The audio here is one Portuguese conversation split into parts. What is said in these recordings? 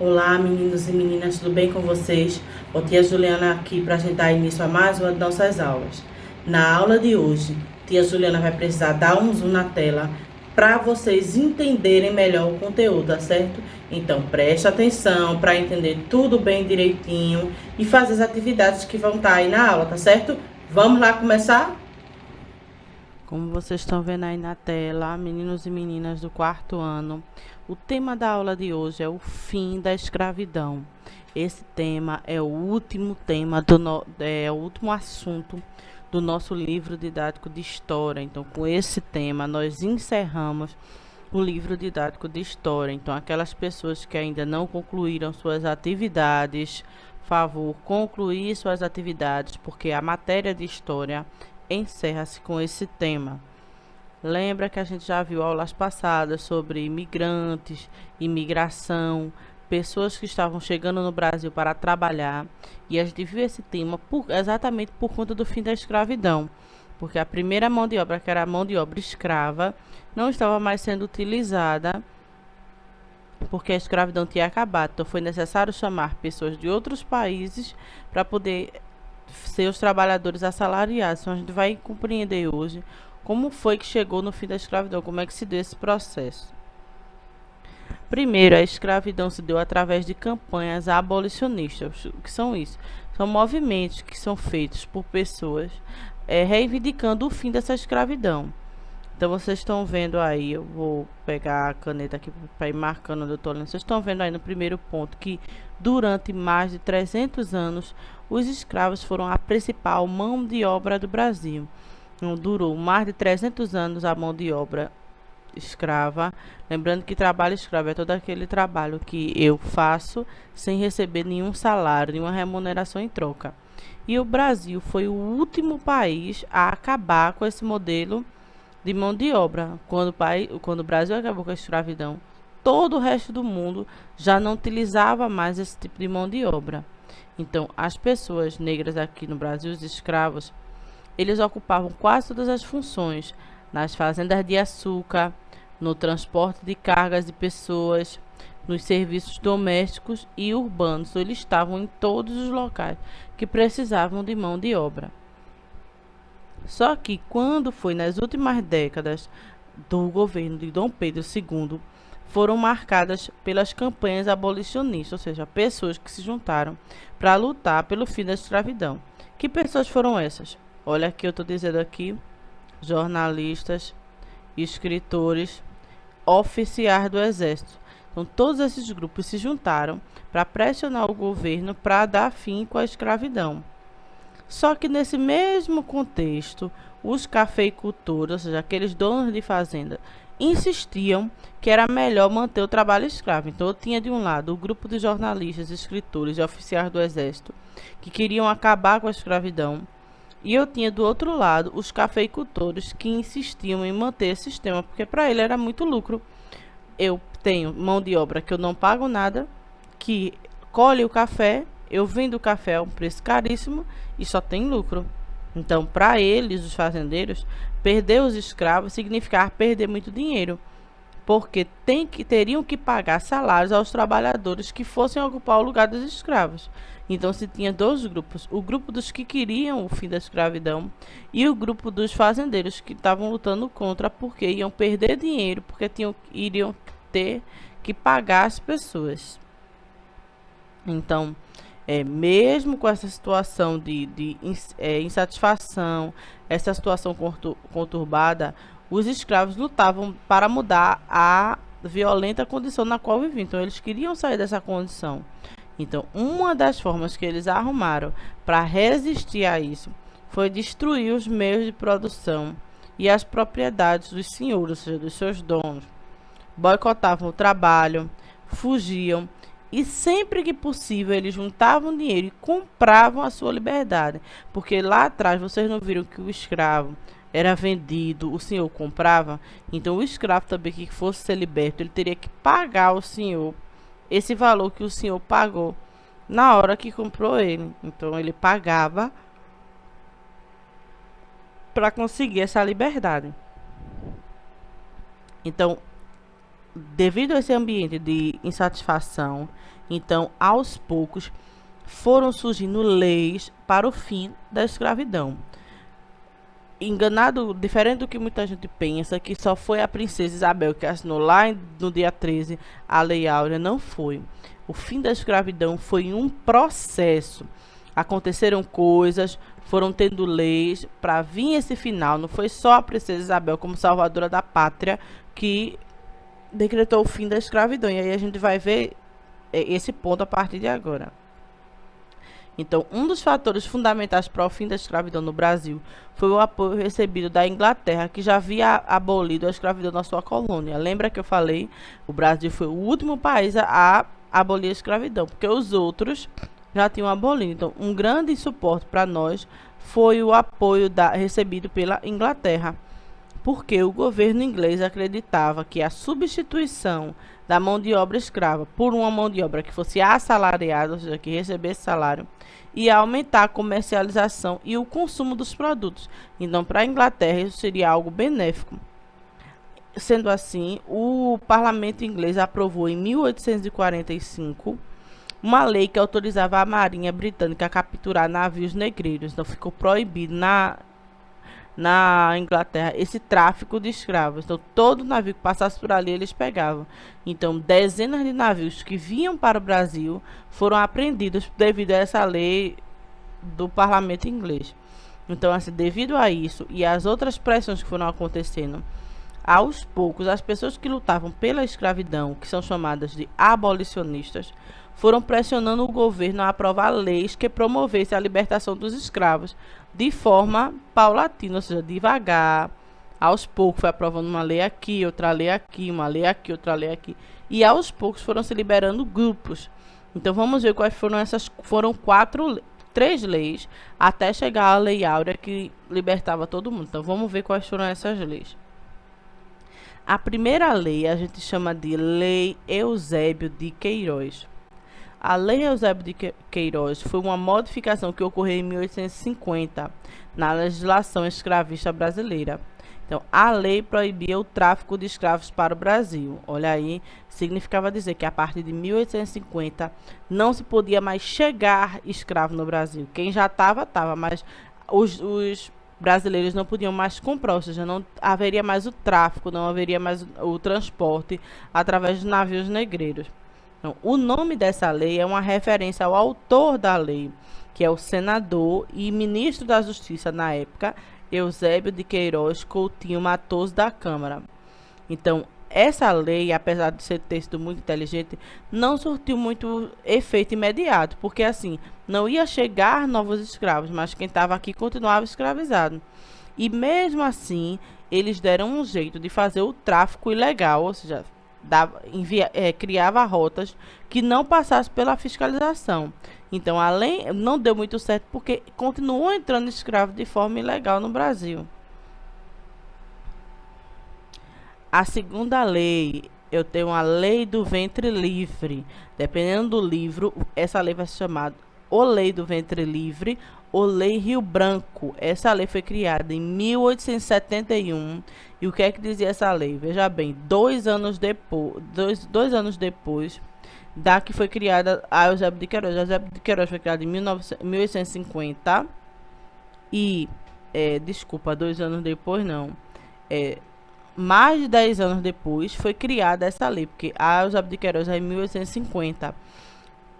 Olá, meninos e meninas, tudo bem com vocês? A tia Juliana aqui para a gente dar início a mais uma de nossas aulas. Na aula de hoje, tia Juliana vai precisar dar um zoom na tela para vocês entenderem melhor o conteúdo, tá certo? Então, preste atenção para entender tudo bem direitinho e fazer as atividades que vão estar aí na aula, tá certo? Vamos lá começar? Como vocês estão vendo aí na tela, meninos e meninas do quarto ano, o tema da aula de hoje é o fim da escravidão. Esse tema é o último tema o último assunto do nosso livro didático de história. Então, com esse tema, nós encerramos o livro didático de história. Então, aquelas pessoas que ainda não concluíram suas atividades, favor concluir suas atividades, porque a matéria de história encerra-se com esse tema. Lembra que a gente já viu aulas passadas sobre imigrantes, imigração, pessoas que estavam chegando no Brasil para trabalhar, e a gente viu esse tema exatamente por conta do fim da escravidão, porque a primeira mão de obra, que era a mão de obra escrava, não estava mais sendo utilizada porque a escravidão tinha acabado. Então foi necessário chamar pessoas de outros países para poder ser os trabalhadores assalariados. Então a gente vai compreender hoje como foi que chegou no fim da escravidão, como é que se deu esse processo. Primeiro, a escravidão se deu através de campanhas abolicionistas. O que são isso? São movimentos que são feitos por pessoas reivindicando o fim dessa escravidão. Então vocês estão vendo aí, eu vou pegar a caneta aqui para ir marcando onde eu estou lendo. Vocês estão vendo aí no primeiro ponto que durante mais de 300 anos os escravos foram a principal mão de obra do Brasil. Então, durou mais de 300 anos a mão de obra escrava. Lembrando que trabalho escravo é todo aquele trabalho que eu faço sem receber nenhum salário, nenhuma remuneração em troca. E o Brasil foi o último país a acabar com esse modelo de mão de obra. Quando o Brasil acabou com a escravidão, todo o resto do mundo já não utilizava mais esse tipo de mão de obra. Então, as pessoas negras aqui no Brasil, os escravos, eles ocupavam quase todas as funções nas fazendas de açúcar, no transporte de cargas de pessoas, nos serviços domésticos e urbanos. Então, eles estavam em todos os locais que precisavam de mão de obra. Só que quando foi nas últimas décadas do governo de Dom Pedro II, foram marcadas pelas campanhas abolicionistas, ou seja, pessoas que se juntaram para lutar pelo fim da escravidão. Que pessoas foram essas? Olha aqui, eu estou dizendo aqui, jornalistas, escritores, oficiais do exército. Então, todos esses grupos se juntaram para pressionar o governo para dar fim com a escravidão. Só que nesse mesmo contexto, os cafeicultores, ou seja, aqueles donos de fazenda, insistiam que era melhor manter o trabalho escravo. Então, eu tinha de um lado o grupo de jornalistas, escritores e oficiais do exército que queriam acabar com a escravidão, e eu tinha do outro lado os cafeicultores que insistiam em manter esse sistema, porque para ele era muito lucro. Eu tenho mão de obra que eu não pago nada, que colhe o café, eu vendo o café a um preço caríssimo e só tem lucro. Então, para eles, os fazendeiros, perder os escravos significava perder muito dinheiro, porque teriam que pagar salários aos trabalhadores que fossem ocupar o lugar dos escravos. Então se tinha dois grupos, o grupo dos que queriam o fim da escravidão e o grupo dos fazendeiros que estavam lutando contra, porque iam perder dinheiro, porque iriam ter que pagar as pessoas. Então, mesmo com essa situação de insatisfação, essa situação conturbada, os escravos lutavam para mudar a violenta condição na qual viviam. Então, eles queriam sair dessa condição. Então, uma das formas que eles arrumaram para resistir a isso foi destruir os meios de produção e as propriedades dos senhores, ou seja, dos seus donos. Boicotavam o trabalho, fugiam e sempre que possível eles juntavam dinheiro e compravam a sua liberdade. Porque lá atrás vocês não viram que o escravo era vendido, o senhor comprava. Então o escravo também que fosse ser liberto, ele teria que pagar ao senhor esse valor que o senhor pagou na hora que comprou ele. Então ele pagava para conseguir essa liberdade. Então devido a esse ambiente de insatisfação, então, aos poucos, foram surgindo leis para o fim da escravidão. Enganado, diferente do que muita gente pensa, que só foi a princesa Isabel que assinou lá no dia 13 a Lei Áurea, não foi. O fim da escravidão foi um processo. Aconteceram coisas, foram tendo leis para vir esse final. Não foi só a princesa Isabel como salvadora da pátria que decretou o fim da escravidão. E aí a gente vai ver esse ponto a partir de agora. Então, um dos fatores fundamentais para o fim da escravidão no Brasil foi o apoio recebido da Inglaterra, que já havia abolido a escravidão na sua colônia. Lembra que eu falei? O Brasil foi o último país a abolir a escravidão, porque os outros já tinham abolido. Então, um grande suporte para nós foi o apoio recebido pela Inglaterra, porque o governo inglês acreditava que a substituição da mão de obra escrava por uma mão de obra que fosse assalariada, ou seja, que recebesse salário, ia aumentar a comercialização e o consumo dos produtos. Então, para a Inglaterra, isso seria algo benéfico. Sendo assim, o parlamento inglês aprovou em 1845 uma lei que autorizava a marinha britânica a capturar navios negreiros. Então, ficou proibido na Inglaterra esse tráfico de escravos. Então, todo navio que passasse por ali, eles pegavam. Então, dezenas de navios que vinham para o Brasil foram apreendidos devido a essa lei do parlamento inglês. Então, assim, devido a isso e às outras pressões que foram acontecendo, aos poucos, as pessoas que lutavam pela escravidão, que são chamadas de abolicionistas, foram pressionando o governo a aprovar leis que promovessem a libertação dos escravos de forma paulatina, ou seja, devagar. Aos poucos foi aprovando uma lei aqui, outra lei aqui, uma lei aqui, outra lei aqui. E aos poucos foram se liberando grupos. Então vamos ver quais foram essas. Foram três leis até chegar à Lei Áurea que libertava todo mundo. Então vamos ver quais foram essas leis. A primeira lei a gente chama de Lei Eusébio de Queiroz. A Lei Eusébio de Queiroz foi uma modificação que ocorreu em 1850 na legislação escravista brasileira. Então, a lei proibia o tráfico de escravos para o Brasil. Olha aí, significava dizer que a partir de 1850 não se podia mais chegar escravo no Brasil. Quem já estava, mas os brasileiros não podiam mais comprar, ou seja, não haveria mais o tráfico, não haveria mais o transporte através de navios negreiros. Então, o nome dessa lei é uma referência ao autor da lei, que é o senador e ministro da Justiça na época, Eusébio de Queiroz Coutinho Matoso da Câmara. Então, essa lei, apesar de ser texto muito inteligente, não surtiu muito efeito imediato, porque assim, não ia chegar novos escravos, mas quem estava aqui continuava escravizado. E mesmo assim, eles deram um jeito de fazer o tráfico ilegal, ou seja, criava rotas que não passassem pela fiscalização. Então, não deu muito certo porque continuou entrando escravo de forma ilegal no Brasil. A segunda lei, eu tenho a Lei do Ventre Livre. Dependendo do livro, essa lei vai ser chamada ou Lei do Ventre Livre ou Lei Rio Branco. Essa lei foi criada em 1871. E o que é que dizia essa lei? Veja bem, 2 anos depois, dois anos depois da que foi criada a Eusébio de Queiroz. A Eusébio de Queiroz foi criada em 1850 e, desculpa, 2 anos depois não, mais de 10 anos depois foi criada essa lei, porque a Eusébio de Queiroz é em 1850.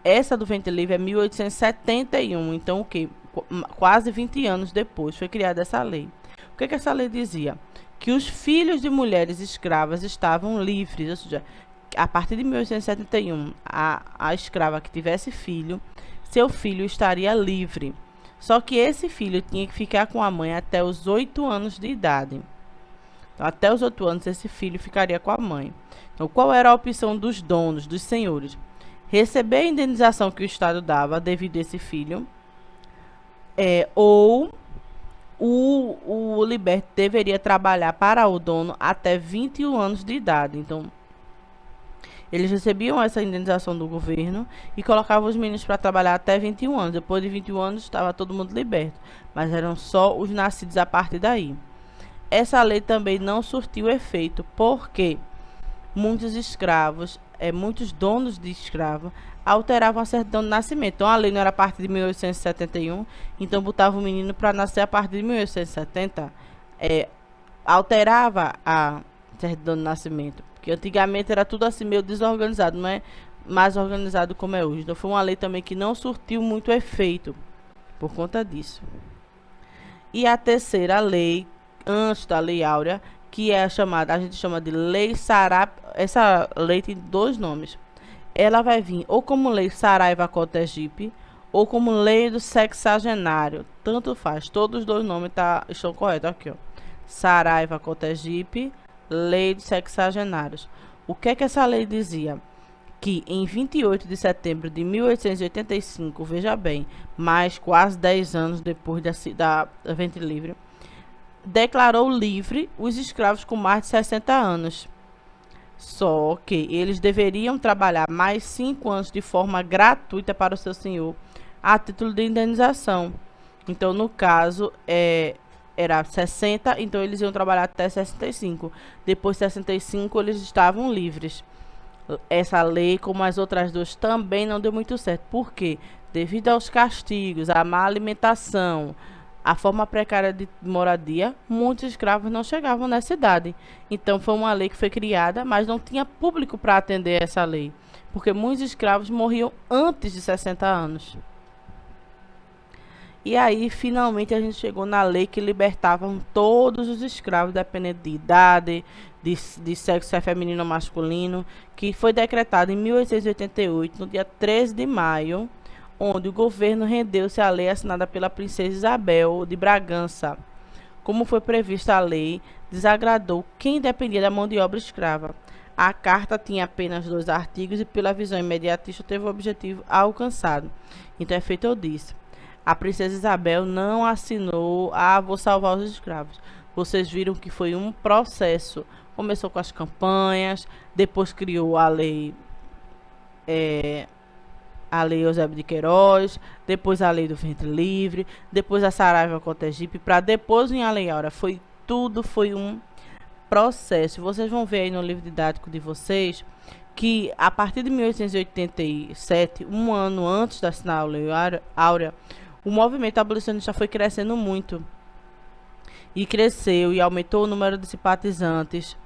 Essa do Ventre Livre é 1871, então o que? Quase 20 anos depois foi criada essa lei. O que essa lei dizia? Que os filhos de mulheres escravas estavam livres, ou seja, a partir de 1871, a escrava que tivesse filho, seu filho estaria livre. Só que esse filho tinha que ficar com a mãe até os 8 anos de idade. Então, até os 8 anos, esse filho ficaria com a mãe. Então, qual era a opção dos donos, dos senhores? Receber a indenização que o Estado dava devido a esse filho, ou o liberto deveria trabalhar para o dono até 21 anos de idade. Então, eles recebiam essa indenização do governo e colocavam os meninos para trabalhar até 21 anos. Depois de 21 anos, estava todo mundo liberto. Mas eram só os nascidos a partir daí. Essa lei também não surtiu efeito, porque muitos escravos, muitos donos de escravo, alteravam a certidão de nascimento. Então a lei não era a partir de 1871, então botava o menino para nascer a partir de 1870, alterava a certidão de nascimento, porque antigamente era tudo assim meio desorganizado, não é mais organizado como é hoje. Então foi uma lei também que não surtiu muito efeito por conta disso. E a terceira lei, antes da Lei Áurea, que é a gente chama de Lei Saraiva. Essa lei tem dois nomes. Ela vai vir ou como Lei Saraiva-Cotegipe ou como Lei do Sexagenário. Tanto faz, todos os dois nomes estão corretos aqui, ó. Saraiva-Cotegipe, Lei dos Sexagenários. O que é que essa lei dizia? Que em 28 de setembro de 1885, veja bem, mais quase 10 anos depois da Vente Livre, declarou livre os escravos com mais de 60 anos. Só que eles deveriam trabalhar mais 5 anos de forma gratuita para o seu senhor, a título de indenização. Então, no caso, era 60, então eles iam trabalhar até 65. Depois de 65, eles estavam livres. Essa lei, como as outras duas, também não deu muito certo. Por quê? Devido aos castigos, à má alimentação, a forma precária de moradia, muitos escravos não chegavam nessa idade. Então foi uma lei que foi criada, mas não tinha público para atender essa lei, porque muitos escravos morriam antes de 60 anos. E aí, finalmente, a gente chegou na lei que libertava todos os escravos, independente de idade, de sexo, se é feminino ou masculino, que foi decretada em 1888, no dia 13 de maio, onde o governo rendeu-se à lei assinada pela princesa Isabel de Bragança. Como foi prevista a lei, desagradou quem dependia da mão de obra escrava. A carta tinha apenas 2 artigos e, pela visão imediatista, teve o objetivo alcançado. Então, é feito eu disse. A princesa Isabel não assinou vou salvar os escravos. Vocês viram que foi um processo. Começou com as campanhas, depois criou a lei Eusébio de Queiroz, depois a lei do ventre livre, depois a Saraiva-Cotegipe, para depois vir a Lei Áurea. Foi um processo. Vocês vão ver aí no livro didático de vocês que a partir de 1887, um ano antes de assinar a Lei Áurea, o movimento abolicionista foi crescendo muito. E cresceu e aumentou o número de simpatizantes.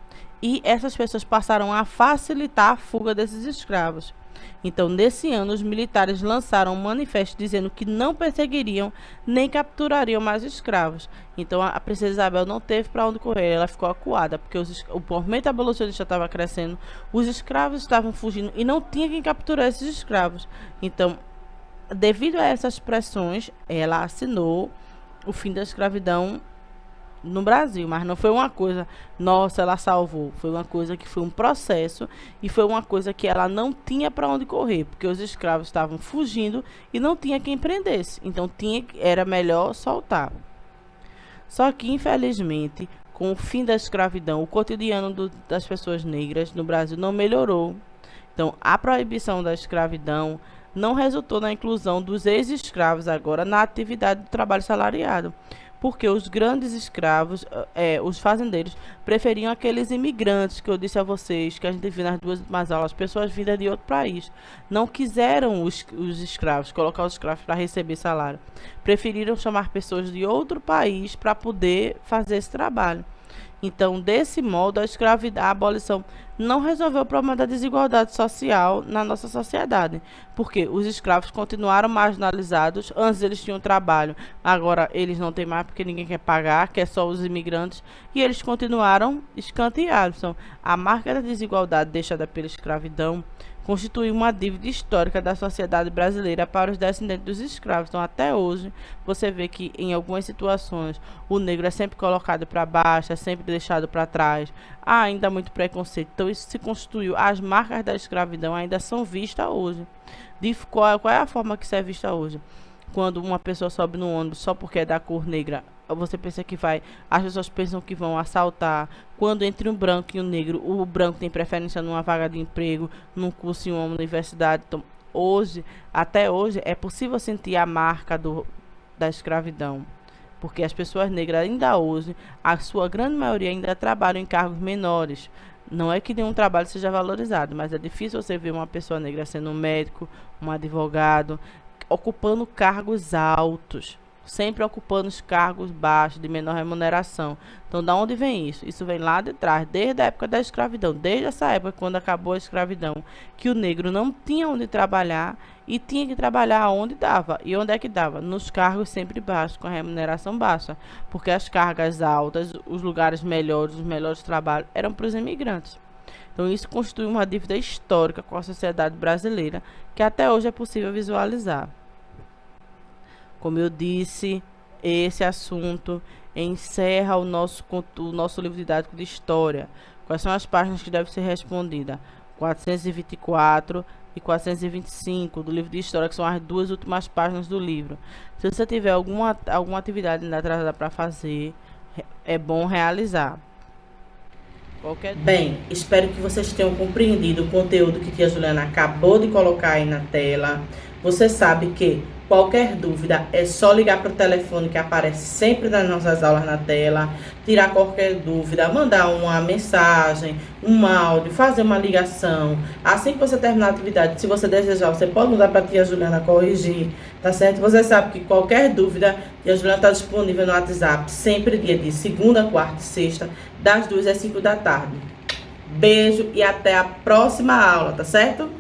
E essas pessoas passaram a facilitar a fuga desses escravos. Então, nesse ano, os militares lançaram um manifesto dizendo que não perseguiriam nem capturariam mais escravos. Então, a princesa Isabel não teve para onde correr, ela ficou acuada, porque o movimento abolicionista estava crescendo, os escravos estavam fugindo e não tinha quem capturar esses escravos. Então, devido a essas pressões, ela assinou o fim da escravidão no Brasil, mas não foi uma coisa, nossa, ela salvou. Foi uma coisa que foi um processo e foi uma coisa que ela não tinha para onde correr, porque os escravos estavam fugindo e não tinha quem prendesse. Então era melhor soltar. Só que, infelizmente, com o fim da escravidão, o cotidiano das pessoas negras no Brasil não melhorou. Então, a proibição da escravidão não resultou na inclusão dos ex-escravos agora na atividade do trabalho salariado, porque os grandes escravos, os fazendeiros, preferiam aqueles imigrantes que eu disse a vocês, que a gente viu nas 2 últimas aulas, pessoas vindas de outro país. Não quiseram os escravos, colocar os escravos para receber salário. Preferiram chamar pessoas de outro país para poder fazer esse trabalho. Então, desse modo, a abolição não resolveu o problema da desigualdade social na nossa sociedade, porque os escravos continuaram marginalizados. Antes eles tinham trabalho, agora eles não têm mais porque ninguém quer pagar, que é só os imigrantes, e eles continuaram escanteados. Então, a marca da desigualdade deixada pela escravidão constitui uma dívida histórica da sociedade brasileira para os descendentes dos escravos. Então, até hoje, você vê que em algumas situações o negro é sempre colocado para baixo, é sempre deixado para trás. Há ainda muito preconceito. Então, isso se constituiu. As marcas da escravidão ainda são vistas hoje. Qual é a forma que isso é vista hoje? Quando uma pessoa sobe no ônibus só porque é da cor negra, você pensa que as pessoas pensam que vão assaltar. Quando entre um branco e um negro, o branco tem preferência numa vaga de emprego, num curso em uma universidade. Então, até hoje, é possível sentir a marca da escravidão, porque as pessoas negras ainda hoje, a sua grande maioria ainda trabalham em cargos menores. Não é que nenhum trabalho seja valorizado, mas é difícil você ver uma pessoa negra sendo um médico, um advogado, ocupando cargos altos, sempre ocupando os cargos baixos, de menor remuneração. Então, da onde vem isso? Isso vem lá de trás, desde a época da escravidão, desde essa época, quando acabou a escravidão, que o negro não tinha onde trabalhar e tinha que trabalhar onde dava. E onde é que dava? Nos cargos sempre baixos, com a remuneração baixa, porque as cargas altas, os lugares melhores, os melhores trabalhos, eram para os imigrantes. Então, isso constitui uma dívida histórica com a sociedade brasileira, que até hoje é possível visualizar. Como eu disse, esse assunto encerra o nosso livro didático de história. Quais são as páginas que devem ser respondidas? 424 e 425 do livro de história, que são as duas últimas páginas do livro. Se você tiver alguma atividade ainda atrasada para fazer, é bom realizar. Bem, espero que vocês tenham compreendido o conteúdo que tia Juliana acabou de colocar aí na tela. Você sabe que qualquer dúvida é só ligar para o telefone que aparece sempre nas nossas aulas na tela, tirar qualquer dúvida, mandar uma mensagem, um áudio, fazer uma ligação. Assim que você terminar a atividade, se você desejar, você pode mandar para a tia Juliana corrigir, tá certo? Você sabe que qualquer dúvida, tia Juliana está disponível no WhatsApp, sempre dia de segunda, quarta e sexta, das 2 às 5 da tarde. Beijo e até a próxima aula, tá certo?